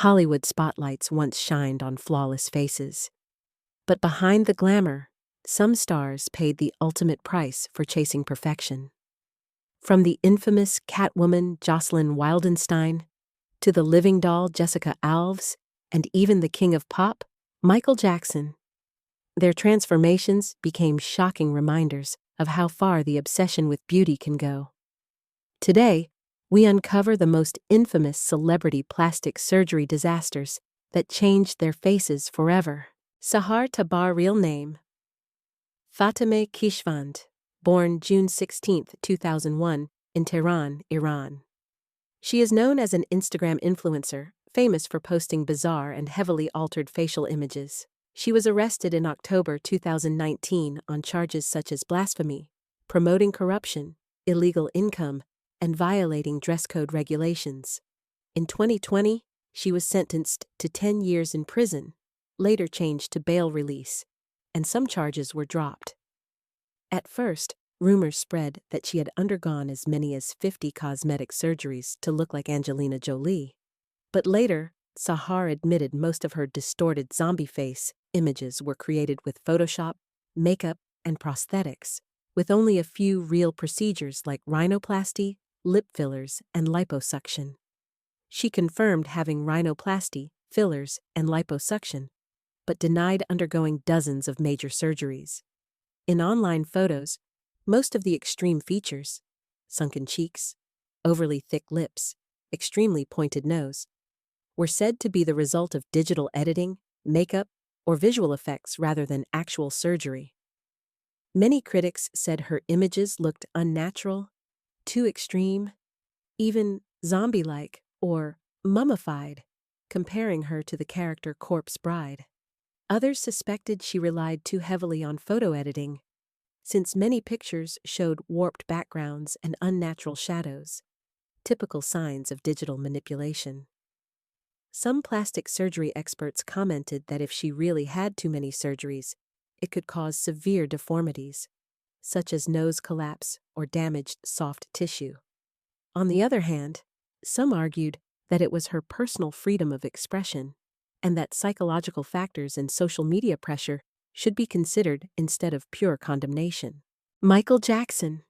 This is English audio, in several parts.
Hollywood spotlights once shined on flawless faces. But behind the glamour, some stars paid the ultimate price for chasing perfection. From the infamous Catwoman Jocelyn Wildenstein, to the living doll Jessica Alves, and even the king of pop, Michael Jackson. Their transformations became shocking reminders of how far the obsession with beauty can go. Today, we uncover the most infamous celebrity plastic surgery disasters that changed their faces forever. Sahar Tabar, real name Fatemeh Kishvand, born June 16, 2001, in Tehran, Iran. She is known as an Instagram influencer, famous for posting bizarre and heavily altered facial images. She was arrested in October 2019 on charges such as blasphemy, promoting corruption, illegal income, and violating dress code regulations. In 2020, she was sentenced to 10 years in prison, later changed to bail release, and some charges were dropped. At first, rumors spread that she had undergone as many as 50 cosmetic surgeries to look like Angelina Jolie. But later, Sahar admitted most of her distorted zombie face images were created with Photoshop, makeup, and prosthetics, with only a few real procedures like rhinoplasty, lip fillers, and liposuction. She confirmed having rhinoplasty, fillers, and liposuction, but denied undergoing dozens of major surgeries. In online photos, most of the extreme features, sunken cheeks, overly thick lips, extremely pointed nose, were said to be the result of digital editing, makeup, or visual effects rather than actual surgery. Many critics said her images looked unnatural, too extreme, even zombie-like or mummified, comparing her to the character Corpse Bride. Others suspected she relied too heavily on photo editing, since many pictures showed warped backgrounds and unnatural shadows, typical signs of digital manipulation. Some plastic surgery experts commented that if she really had too many surgeries, it could cause severe deformities, such as nose collapse or damaged soft tissue. On the other hand, some argued that it was her personal freedom of expression, and that psychological factors and social media pressure should be considered instead of pure condemnation. Michael Jackson.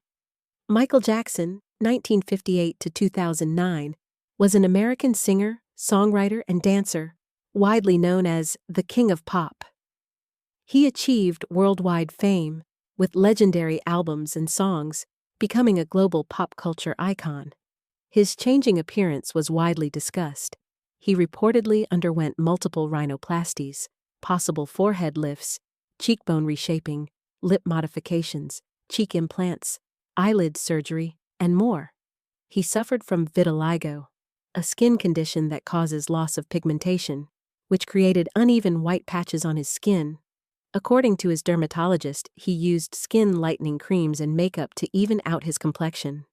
Michael Jackson, 1958 to 2009, was an American singer, songwriter, and dancer, widely known as the King of Pop. He achieved worldwide fame with legendary albums and songs, becoming a global pop culture icon. His changing appearance was widely discussed. He reportedly underwent multiple rhinoplasties, possible forehead lifts, cheekbone reshaping, lip modifications, cheek implants, eyelid surgery, and more. He suffered from vitiligo, a skin condition that causes loss of pigmentation, which created uneven white patches on his skin. According to his dermatologist, he used skin lightening creams and makeup to even out his complexion.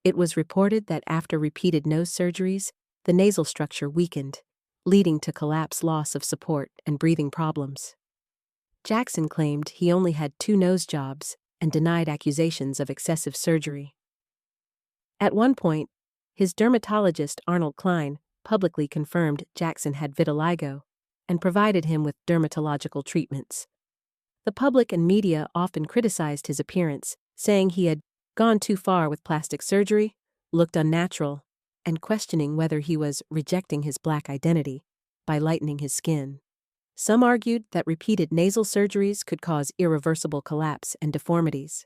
It was reported that after repeated nose surgeries, the nasal structure weakened, leading to collapse, loss of support, and breathing problems. Jackson claimed he only had 2 nose jobs and denied accusations of excessive surgery. At one point, his dermatologist Arnold Klein publicly confirmed Jackson had vitiligo and provided him with dermatological treatments. The public and media often criticized his appearance, saying he had gone too far with plastic surgery, looked unnatural, and questioning whether he was rejecting his black identity by lightening his skin. Some argued that repeated nasal surgeries could cause irreversible collapse and deformities.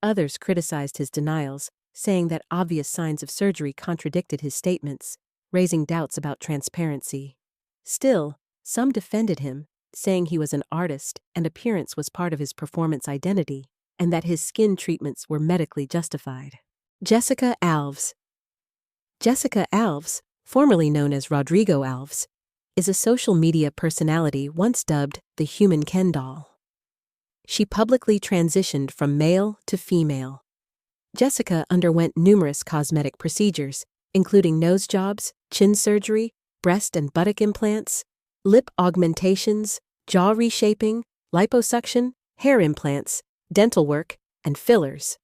Others criticized his denials, saying that obvious signs of surgery contradicted his statements, raising doubts about transparency. Still, some defended him, saying he was an artist and appearance was part of his performance identity, and that his skin treatments were medically justified. Jessica Alves. Jessica Alves, formerly known as Rodrigo Alves, is a social media personality once dubbed the human Ken doll. She publicly transitioned from male to female. Jessica underwent numerous cosmetic procedures, including nose jobs, chin surgery, breast and buttock implants, lip augmentations, jaw reshaping, liposuction, hair implants, dental work, and fillers,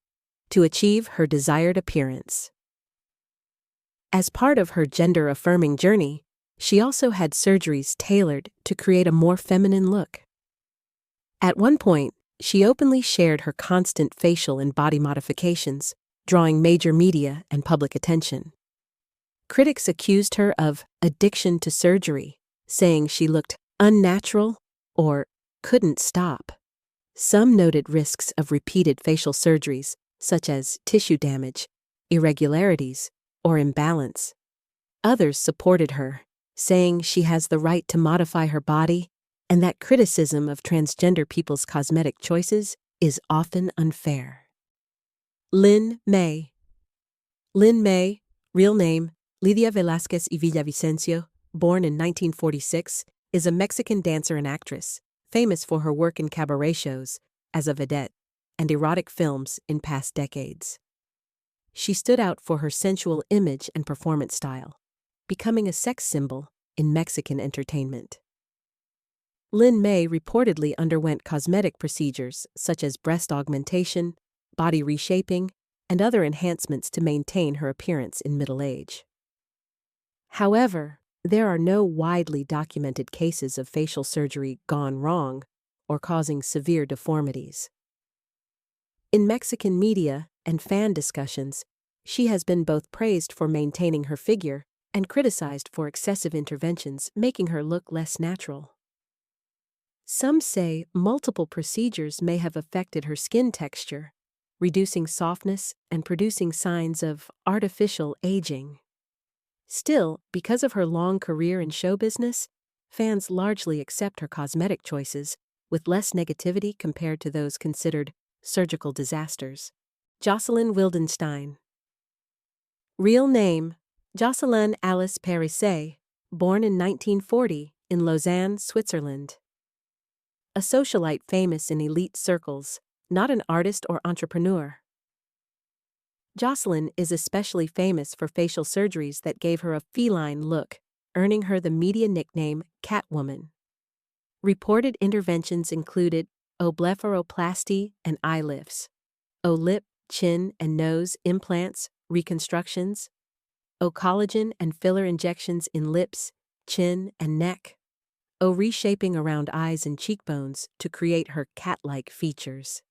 to achieve her desired appearance. As part of her gender-affirming journey, She also had surgeries tailored to create a more feminine look. At one point, she openly shared her constant facial and body modifications, drawing major media and public attention. Critics accused her of addiction to surgery, saying she looked unnatural or couldn't stop. Some noted risks of repeated facial surgeries, such as tissue damage, irregularities, or imbalance. Others supported her, saying she has the right to modify her body and that criticism of transgender people's cosmetic choices is often unfair. Lyn May. Lyn May, real name Lidia Velázquez y Villavicencio, born in 1946, is a Mexican dancer and actress, famous for her work in cabaret shows, as a vedette, and erotic films in past decades. She stood out for her sensual image and performance style, becoming a sex symbol in Mexican entertainment. Lyn May reportedly underwent cosmetic procedures such as breast augmentation, body reshaping, and other enhancements to maintain her appearance in middle age. However, there are no widely documented cases of facial surgery gone wrong or causing severe deformities. In Mexican media and fan discussions, she has been both praised for maintaining her figure and criticized for excessive interventions, making her look less natural. Some say multiple procedures may have affected her skin texture, reducing softness and producing signs of artificial aging. Still, because of her long career in show business, fans largely accept her cosmetic choices, with less negativity compared to those considered surgical disasters. Jocelyn Wildenstein. Real name, Jocelyn Alice Parisset, born in 1940 in Lausanne, Switzerland. A socialite famous in elite circles, not an artist or entrepreneur. Jocelyn is especially famous for facial surgeries that gave her a feline look, earning her the media nickname Catwoman. Reported interventions included blepharoplasty and eye lifts, lip, chin, and nose implants, reconstructions, collagen and filler injections in lips, chin, and neck, reshaping around eyes and cheekbones to create her cat-like features.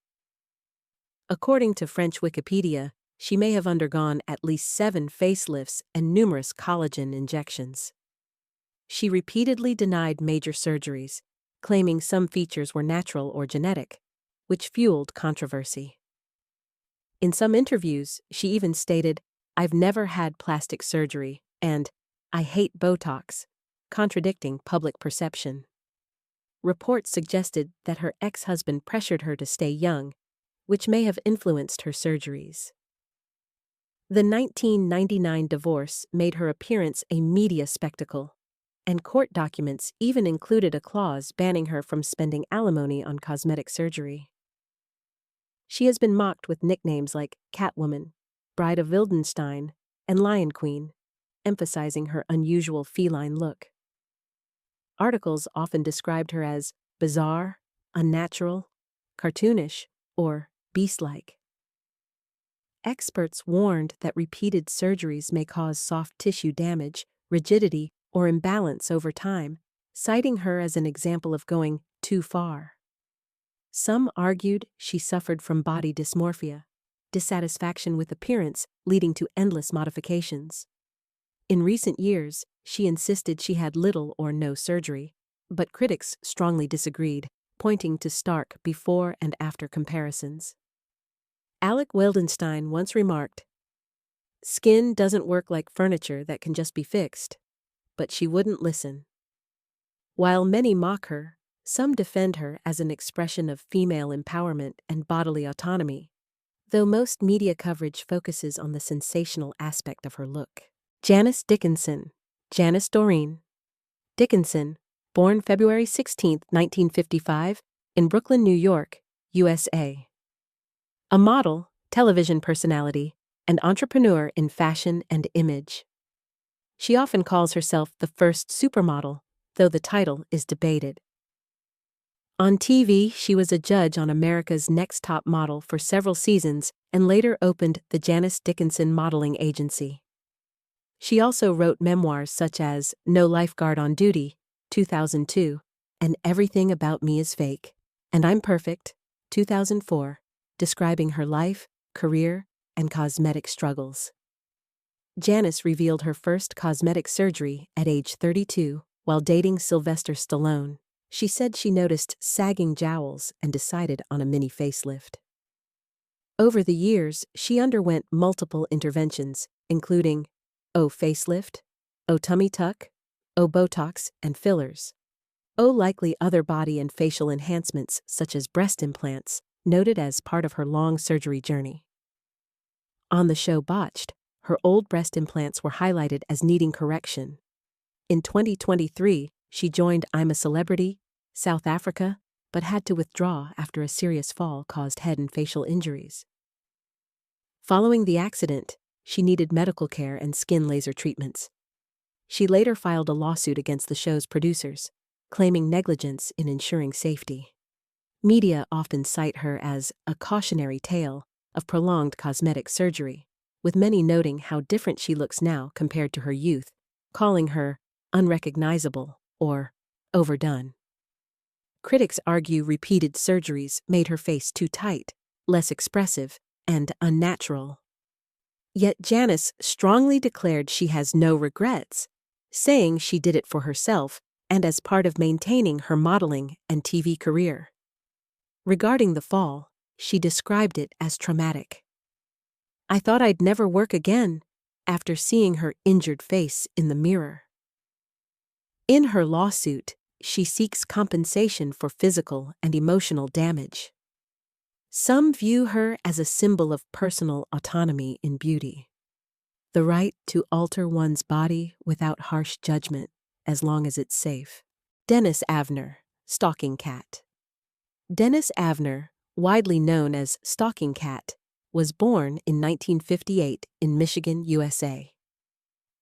According to French Wikipedia, she may have undergone at least 7 facelifts and numerous collagen injections. She repeatedly denied major surgeries, claiming some features were natural or genetic, which fueled controversy. In some interviews, she even stated, "I've never had plastic surgery," and "I hate Botox," contradicting public perception. Reports suggested that her ex-husband pressured her to stay young, which may have influenced her surgeries. The 1999 divorce made her appearance a media spectacle, and court documents even included a clause banning her from spending alimony on cosmetic surgery. She has been mocked with nicknames like Catwoman, Bride of Wildenstein, and Lion Queen, emphasizing her unusual feline look. Articles often described her as bizarre, unnatural, cartoonish, or beast-like. Experts warned that repeated surgeries may cause soft tissue damage, rigidity, or imbalance over time, citing her as an example of going too far. Some argued she suffered from body dysmorphia, dissatisfaction with appearance leading to endless modifications. In recent years, she insisted she had little or no surgery, but critics strongly disagreed, pointing to stark before and after comparisons. Alec Wildenstein once remarked, "Skin doesn't work like furniture that can just be fixed," but she wouldn't listen. While many mock her, some defend her as an expression of female empowerment and bodily autonomy, though most media coverage focuses on the sensational aspect of her look. Janice Dickinson, Janice Doreen Dickinson, born February 16, 1955, in Brooklyn, New York, USA. A model, television personality, and entrepreneur in fashion and image. She often calls herself the first supermodel, though the title is debated. On TV, she was a judge on America's Next Top Model for several seasons and later opened the Janice Dickinson Modeling Agency. She also wrote memoirs such as No Lifeguard on Duty, 2002, and Everything About Me is Fake, and I'm Perfect, 2004, describing her life, career, and cosmetic struggles. Janice revealed her first cosmetic surgery at age 32 while dating Sylvester Stallone. She said she noticed sagging jowls and decided on a mini facelift. Over the years, she underwent multiple interventions, including facelift, tummy tuck, Botox, and fillers. Likely other body and facial enhancements such as breast implants, noted as part of her long surgery journey. On the show Botched, her old breast implants were highlighted as needing correction. In 2023, she joined I'm a Celebrity, South Africa, but had to withdraw after a serious fall caused head and facial injuries. Following the accident, she needed medical care and skin laser treatments. She later filed a lawsuit against the show's producers, claiming negligence in ensuring safety. Media often cite her as a cautionary tale of prolonged cosmetic surgery, with many noting how different she looks now compared to her youth, calling her unrecognizable or overdone. Critics argue repeated surgeries made her face too tight, less expressive, and unnatural. Yet Janice strongly declared she has no regrets, saying she did it for herself and as part of maintaining her modeling and TV career. Regarding the fall, she described it as traumatic. I thought I'd never work again after seeing her injured face in the mirror. In her lawsuit, she seeks compensation for physical and emotional damage. Some view her as a symbol of personal autonomy in beauty. The right to alter one's body without harsh judgment, as long as it's safe. Dennis Avner, Stalking Cat. Dennis Avner, widely known as Stalking Cat, was born in 1958 in Michigan, USA.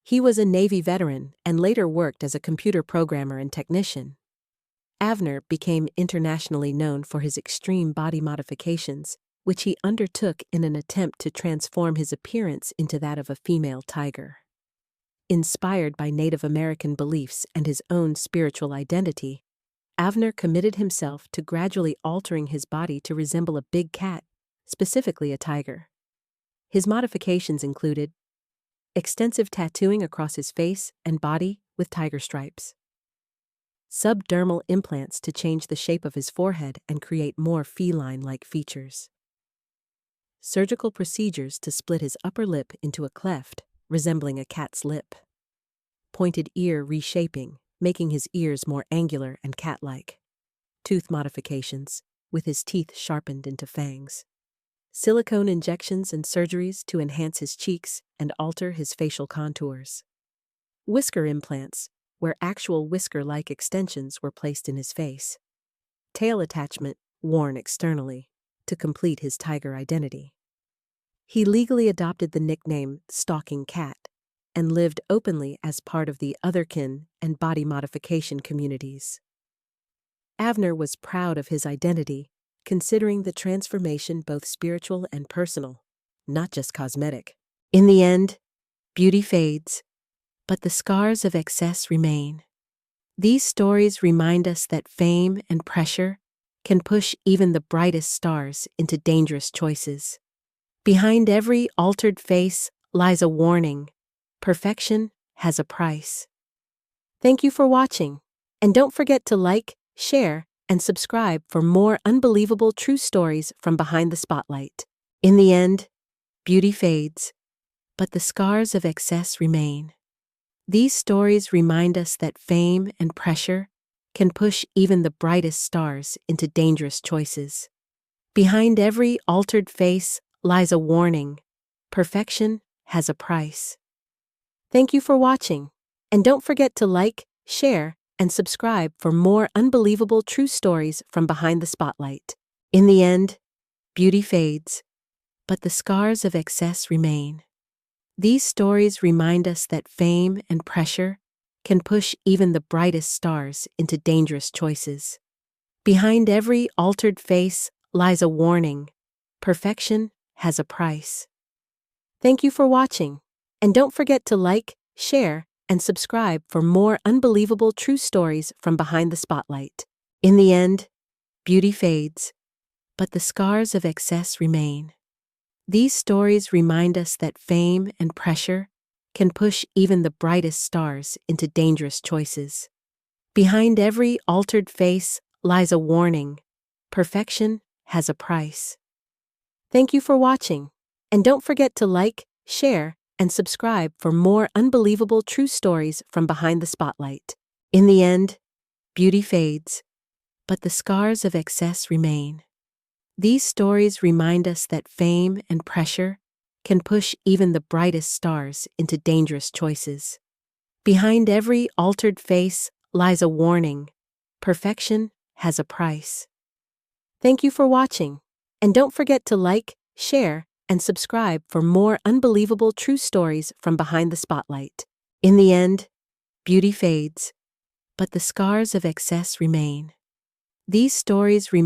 He was a Navy veteran and later worked as a computer programmer and technician. Avner became internationally known for his extreme body modifications, which he undertook in an attempt to transform his appearance into that of a female tiger. Inspired by Native American beliefs and his own spiritual identity, Avner committed himself to gradually altering his body to resemble a big cat, specifically a tiger. His modifications included extensive tattooing across his face and body with tiger stripes, subdermal implants to change the shape of his forehead and create more feline-like features, surgical procedures to split his upper lip into a cleft resembling a cat's lip, pointed ear reshaping, making his ears more angular and cat-like, tooth modifications, with his teeth sharpened into fangs, silicone injections and surgeries to enhance his cheeks and alter his facial contours, whisker implants, where actual whisker-like extensions were placed in his face, tail attachment worn externally to complete his tiger identity. He legally adopted the nickname Stalking Cat and lived openly as part of the otherkin and body modification communities. Avner was proud of his identity, considering the transformation both spiritual and personal, not just cosmetic. In the end, beauty fades, but the scars of excess remain. These stories remind us that fame and pressure can push even the brightest stars into dangerous choices. Behind every altered face lies a warning. Perfection has a price. Thank you for watching, and don't forget to like, share, and subscribe for more unbelievable true stories from behind the spotlight. In the end, beauty fades, but the scars of excess remain. These stories remind us that fame and pressure can push even the brightest stars into dangerous choices. Behind every altered face lies a warning. Perfection has a price. Thank you for watching, and don't forget to like, share, and subscribe for more unbelievable true stories from behind the spotlight. In the end, beauty fades, but the scars of excess remain. These stories remind us that fame and pressure can push even the brightest stars into dangerous choices. Behind every altered face lies a warning. Perfection has a price. Thank you for watching, and don't forget to like, share, and subscribe for more unbelievable true stories from behind the spotlight. In the end, beauty fades, but the scars of excess remain. These stories remind us that fame and pressure can push even the brightest stars into dangerous choices. Behind every altered face lies a warning: perfection has a price. Thank you for watching, and don't forget to like, share, and subscribe for more unbelievable true stories from behind the spotlight. In the end, beauty fades, but the scars of excess remain. These stories remind us that fame and pressure can push even the brightest stars into dangerous choices. Behind every altered face lies a warning: perfection has a price. Thank you for watching, and don't forget to like, share, and subscribe for more unbelievable true stories from behind the spotlight. In the end, beauty fades, but the scars of excess remain. These stories remind